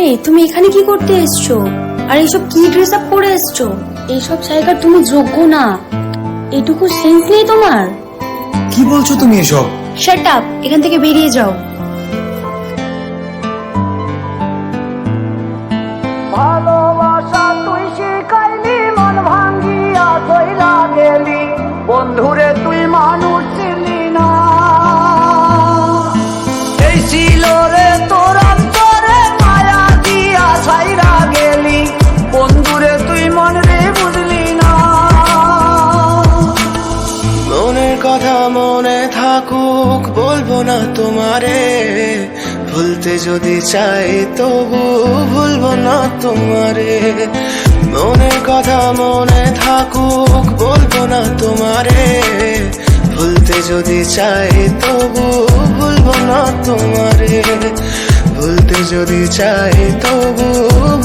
এই তুমি এখানে কি করতে এসছো? আর এইসব কি ড্রেস আপ করে এসছো? এইসব জায়গার তুমি যোগ্য না। এটুকু সেন্স নেই তোমার? কি বলছো তুমি এসব? শাট আপ, এখান থেকে বেরিয়ে যাও। ভালোবাসা তুই শিখাইলি, মন ভাঙ্গিয়া চইলা গেলি, বন্ধুরে তুই মানুষ ছিলি না। এই ছিল রে তোর অন্তরে মায়া দিয়া ছাইরা গেলি, বন্ধুরে তুই মন রে বুঝলি না। মনের কথা মনে থাকুক, বলবো না তোমারে, ভুলতে যদি চাই তবু ভুলবো না তোমারে। মনের কথা মনে থাকুক, বলবো না তোমারে, ভুলতে যদি চাই তবু ভুলবো না তোমারে। ভুলতে যদি চাই তবু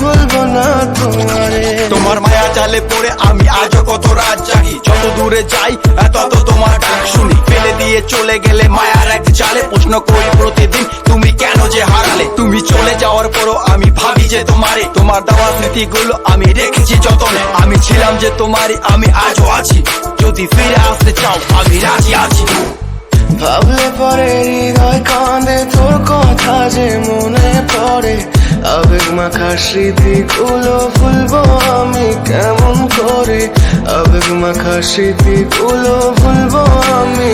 ভুলবো না তোমারে। তোমার মায়া জালে পড়ে আমি আজও কত রাত জাগি, যত দূরে যাই তত তোমার ডাক শুনি। ফেলে দিয়ে চলে গেলে মায়ার এক জালে, প্রশ্ন করি প্রতিদিন তুমি কেন যে হারালে। তুমি চলে যাওয়ার পরও আমি ভাবি যে তোমারে, তোমার দেওয়া স্মৃতিগুলো আমি রেখেছি যতনে। আমি ছিলাম যে তোমারই, আমি আজও আছি, যদি ফিরে আসতে চাও আমি রাজি আছি। ভাবলে পরে হৃদয় কাঁদে, তোর কথা যে মনে পড়ে, আবেগ মাখা স্মৃতিগুলো ভুলবো আমি কেমন করে। আবেগ মাখা স্মৃতিগুলো ভুলবো আমি।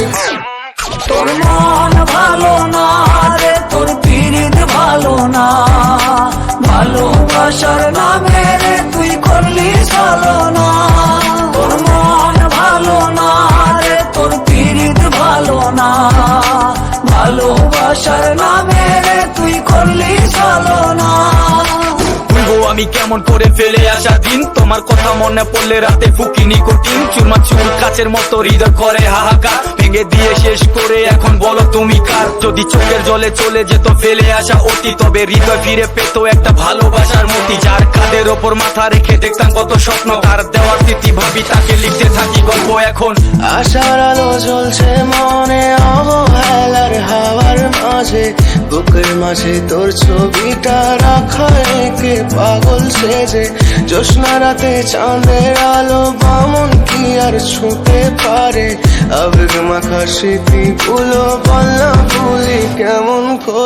তোর মন ভালো না রে, তোর পীড়িত ভালো না, ভালোবাসার নামে রে তুই করলি ছলনা। তোর মন ভালো না রে, তোর পীড়িত ভালো না, ভালোবাসার নামে রে তুই করলি ছলনা। ভুলবো আমি কেমন করে ফেলে আসা দিন, তোমার কথা মনে পড়লে রাতে ফুকি নিকোটিন। চুরমা চুর কাচের মতো হৃদয় করে হাহাকার, ভেঙে দিয়ে শেষ করে এখন বলো তুমি কার। যদি চোখের জলে চলে যেত ফেলে আসা অতি, তবে হৃদয় ফিরে পেত একটা ভালোবাসার মতি। যার কাঁধের ওপর মাথা রেখে দেখতাম কত স্বপ্ন, তার দেওয়ার স্মৃতি ভাবি তাকে লিখতে থাকি গল্প এখন। আশার আলো জ্বলছে মনে অবহেলার হাওয়ার মাঝে, বুকের মাঝে তোর ছবিটা রাখা একে পাগল সেজে। জ্যোৎস্না রাতে চাঁদের আলো বামন কি আর ছুঁতে পারে। আবেগ মাখা স্মৃতিগুলো বল না ভুলি কেমন করে।